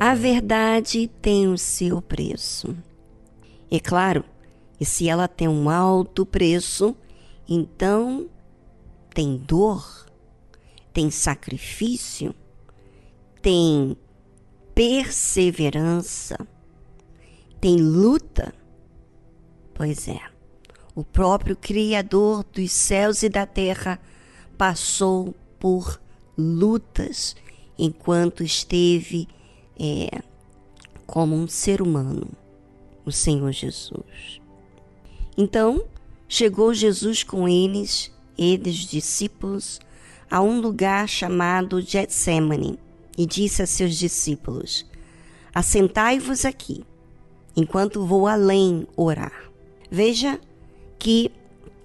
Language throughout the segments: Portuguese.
A verdade tem o seu preço. É claro, e se ela tem um alto preço, então tem dor, tem sacrifício, tem perseverança, tem luta. Pois é, o próprio Criador dos céus e da terra passou por lutas enquanto esteve como um ser humano, o Senhor Jesus. Então, chegou Jesus com eles, discípulos, a um lugar chamado Getsêmani, e disse a seus discípulos: assentai-vos aqui, enquanto vou além orar. Veja que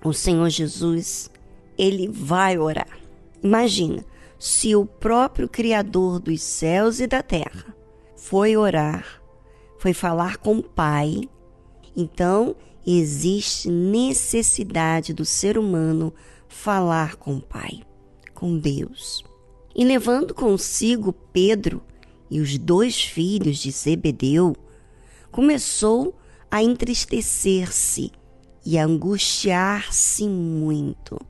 o Senhor Jesus, ele vai orar. Imagina, se o próprio Criador dos céus e da terra foi orar, foi falar com o Pai, então existe necessidade do ser humano falar com o Pai, com Deus. E levando consigo Pedro e os 2 filhos de Zebedeu, começou a entristecer-se e a angustiar-se muito.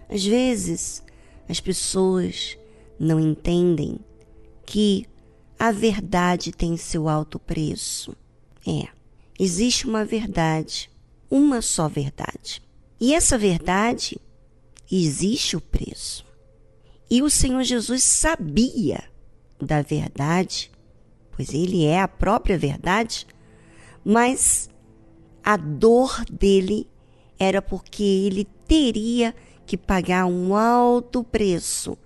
Às vezes, as pessoas não entendem que a verdade tem seu alto preço. Existe uma verdade, uma só verdade. E essa verdade, existe o preço. E o Senhor Jesus sabia da verdade, pois ele é a própria verdade, mas a dor dele era porque ele teria que pagar um alto preço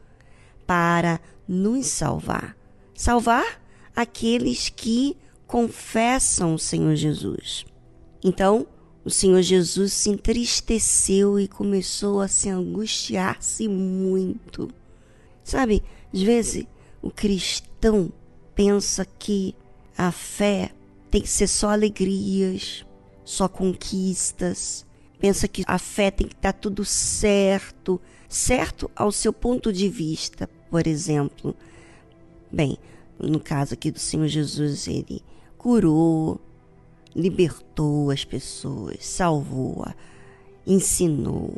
para nos salvar. Salvar aqueles que confessam o Senhor Jesus. Então, o Senhor Jesus se entristeceu e começou a se angustiar-se muito. Sabe, às vezes o cristão pensa que a fé tem que ser só alegrias, só conquistas. Pensa que a fé tem que estar tudo certo, certo ao seu ponto de vista, por exemplo. Bem, no caso aqui do Senhor Jesus, ele curou, libertou as pessoas, salvou, ensinou,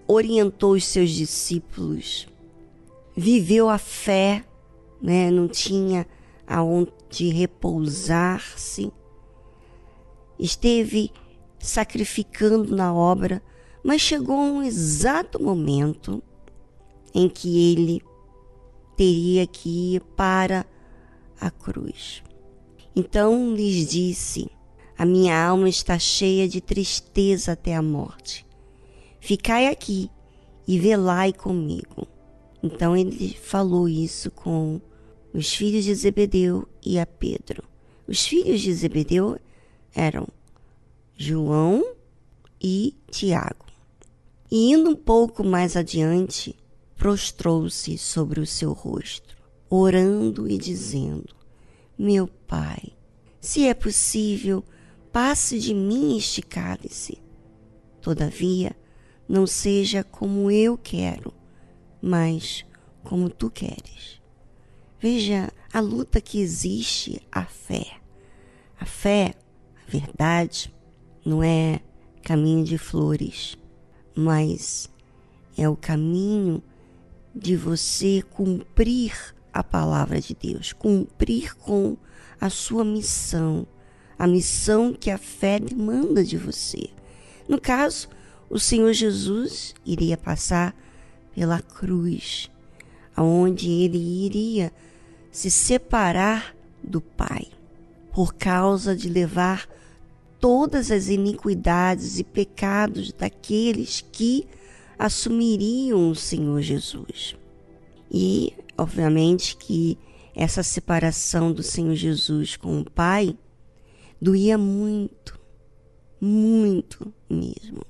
orientou os seus discípulos, viveu a fé, né? Não tinha aonde repousar-se, esteve sacrificando na obra, mas chegou um exato momento em que ele teria que ir para a cruz. Então lhes disse: a minha alma está cheia de tristeza até a morte. Ficai aqui e velai comigo. Então ele falou isso com os filhos de Zebedeu e a Pedro. Os filhos de Zebedeu eram João e Tiago. E indo um pouco mais adiante, prostrou-se sobre o seu rosto, orando e dizendo: meu Pai, se é possível, passe de mim este cálice. Todavia, não seja como eu quero, mas como tu queres. Veja a luta que existe à fé. A fé, a verdade, não é caminho de flores, mas é o caminho de você cumprir a palavra de Deus, cumprir com a sua missão, a missão que a fé demanda de você. No caso, o Senhor Jesus iria passar pela cruz, onde ele iria se separar do Pai, por causa de levar todas as iniquidades e pecados daqueles que assumiriam o Senhor Jesus. E, obviamente, que essa separação do Senhor Jesus com o Pai doía muito, muito mesmo.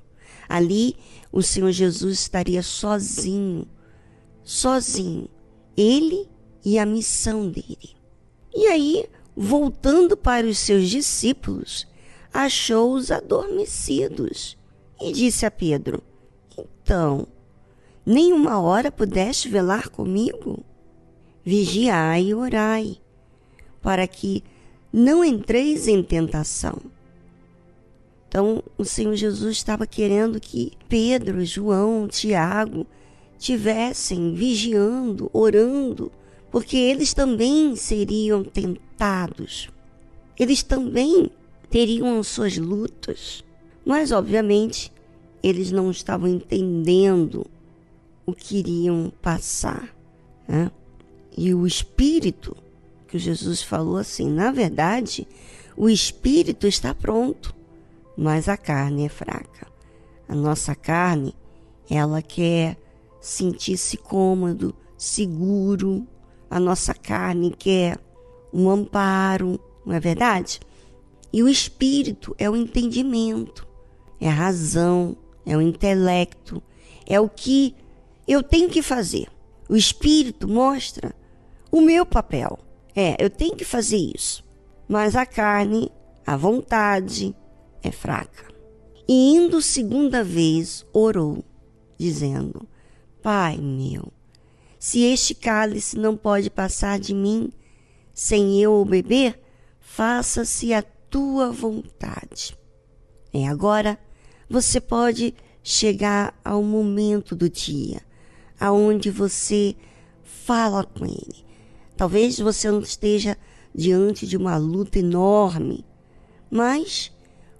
Ali, o Senhor Jesus estaria sozinho, ele e a missão dele. E aí, voltando para os seus discípulos, achou-os adormecidos e disse a Pedro: então, nem uma hora pudeste velar comigo? Vigiai e orai, para que não entreis em tentação. Então, o Senhor Jesus estava querendo que Pedro, João, Tiago tivessem vigiando, orando, porque eles também seriam tentados. Eles também teriam suas lutas, mas, obviamente, eles não estavam entendendo o que iriam passar, né? E o Espírito, que Jesus falou assim, na verdade, o Espírito está pronto, mas a carne é fraca. A nossa carne, ela quer sentir-se cômodo, seguro. A nossa carne quer um amparo, não é verdade? E o Espírito é o entendimento, é a razão, é o intelecto, é o que eu tenho que fazer. O Espírito mostra o meu papel. Eu tenho que fazer isso. Mas a carne, a vontade, é fraca. E indo segunda vez, orou, dizendo: Pai meu, se este cálice não pode passar de mim sem eu o beber, faça-se a tua vontade. Agora você pode chegar ao momento do dia, aonde você fala com ele. Talvez você não esteja diante de uma luta enorme, mas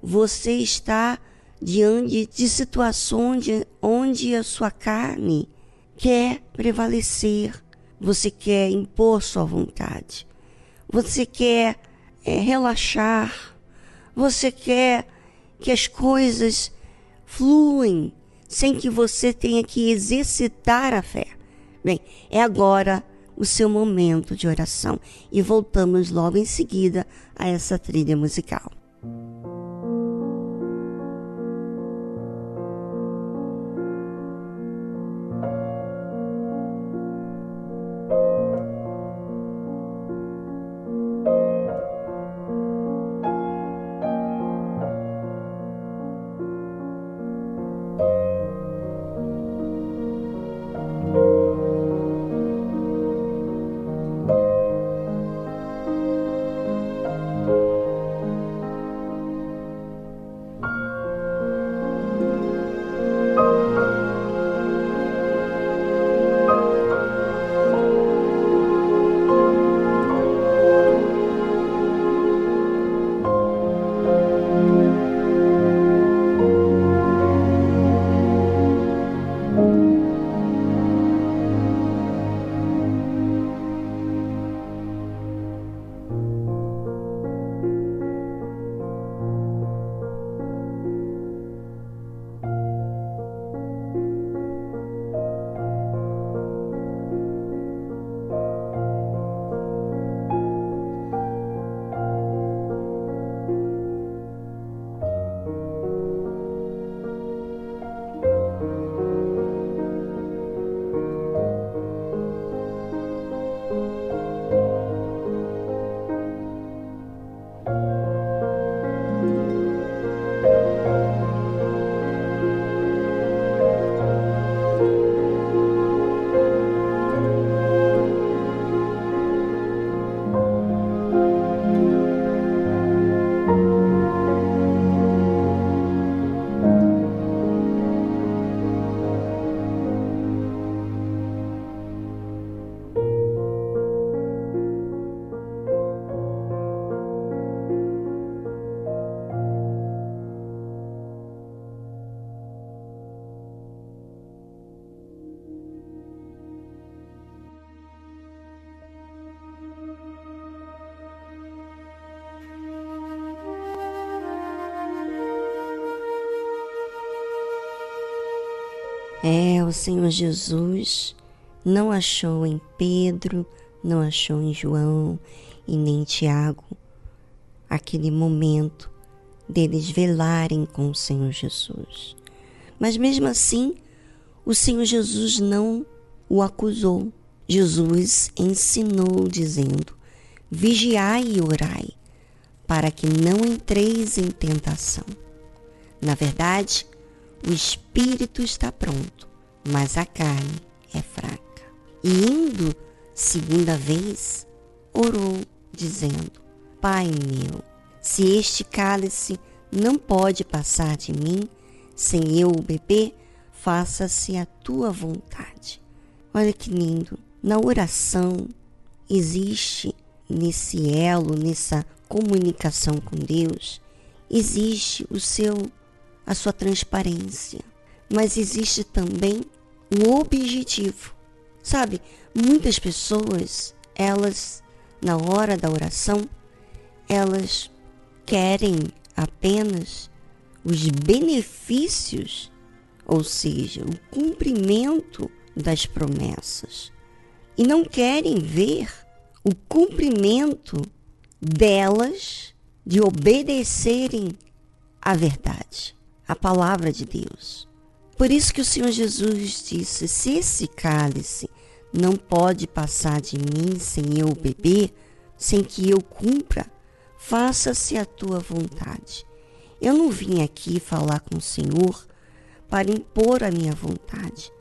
você está diante de situações onde a sua carne quer prevalecer, você quer impor sua vontade, você quer relaxar, você quer que as coisas fluem sem que você tenha que exercitar a fé. Bem, é agora o seu momento de oração e voltamos logo em seguida a essa trilha musical. O Senhor Jesus não achou em Pedro, não achou em João e nem em Tiago aquele momento deles velarem com o Senhor Jesus. Mas mesmo assim, o Senhor Jesus não o acusou. Jesus ensinou dizendo: vigiai e orai, para que não entreis em tentação. Na verdade, o espírito está pronto, mas a carne é fraca. E indo segunda vez, orou, dizendo: Pai meu, se este cálice não pode passar de mim sem eu o beber, faça-se a tua vontade. Olha que lindo. Na oração existe, nesse elo, nessa comunicação com Deus, existe a sua transparência, mas existe também um objetivo. Sabe, muitas pessoas, elas, na hora da oração, elas querem apenas os benefícios, ou seja, o cumprimento das promessas, e não querem ver o cumprimento delas de obedecerem à verdade, à palavra de Deus. Por isso que o Senhor Jesus disse: se esse cálice não pode passar de mim sem eu beber, sem que eu cumpra, faça-se a tua vontade. Eu não vim aqui falar com o Senhor para impor a minha vontade.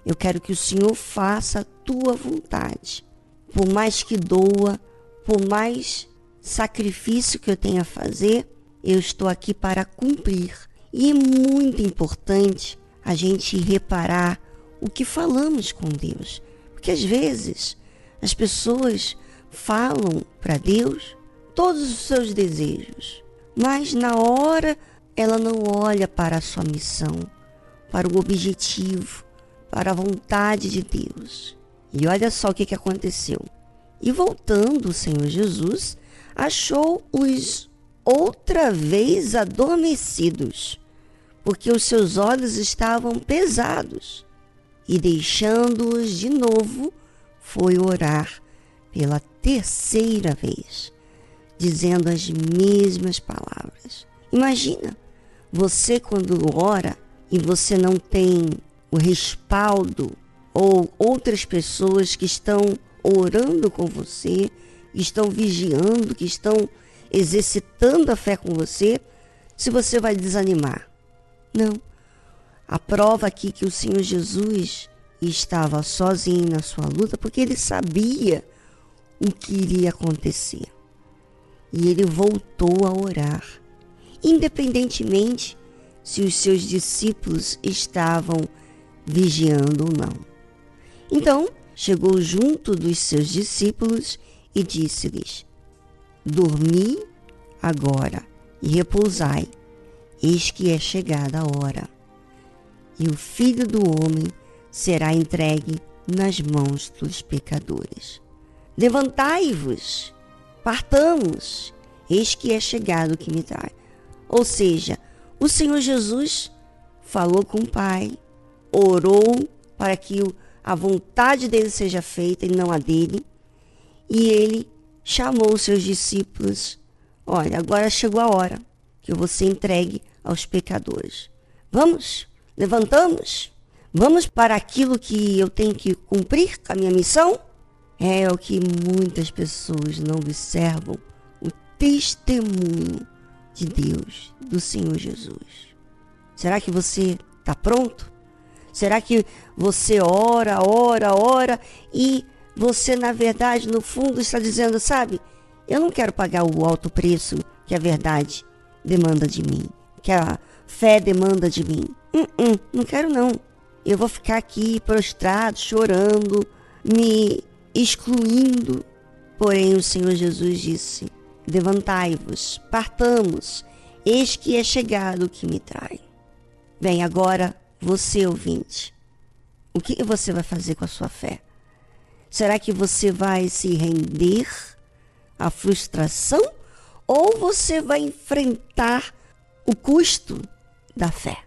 Eu quero que o Senhor faça a tua vontade. Por mais que doa, por mais sacrifício que eu tenha a fazer, eu estou aqui para cumprir. E é muito importante a gente reparar o que falamos com Deus. Porque às vezes as pessoas falam para Deus todos os seus desejos, mas na hora ela não olha para a sua missão, para o objetivo, para a vontade de Deus. E olha só o que aconteceu. E voltando, o Senhor Jesus achou-os outra vez adormecidos, porque os seus olhos estavam pesados. E deixando-os de novo, foi orar pela terceira vez, dizendo as mesmas palavras. Imagina, você quando ora e você não tem o respaldo ou outras pessoas que estão orando com você, que estão vigiando, que estão exercitando a fé com você, se você vai desanimar. Não. A prova aqui que o Senhor Jesus estava sozinho na sua luta, porque ele sabia o que iria acontecer. E ele voltou a orar, independentemente se os seus discípulos estavam vigiando ou não. Então, chegou junto dos seus discípulos e disse-lhes: dormi agora e repousai, eis que é chegada a hora, e o Filho do Homem será entregue nas mãos dos pecadores. Levantai-vos, partamos, eis que é chegado o que me traz. Ou seja, o Senhor Jesus falou com o Pai, orou para que a vontade dele seja feita e não a dele, e ele chamou os seus discípulos: olha, agora chegou a hora que eu vou ser entregue aos pecadores. Vamos, levantamos, vamos para aquilo que eu tenho que cumprir, a minha missão. É o que muitas pessoas não observam, o testemunho de Deus, do Senhor Jesus. Será que você está pronto? Será que você ora e você, na verdade, no fundo está dizendo: sabe, eu não quero pagar o alto preço que a verdade demanda de mim, que a fé demanda de mim. Não quero não. Eu vou ficar aqui prostrado, chorando, me excluindo. Porém o Senhor Jesus disse: levantai-vos, partamos, eis que é chegado o que me trai. Bem, agora você, ouvinte, o que você vai fazer com a sua fé? Será que você vai se render à frustração ou você vai enfrentar o custo da fé?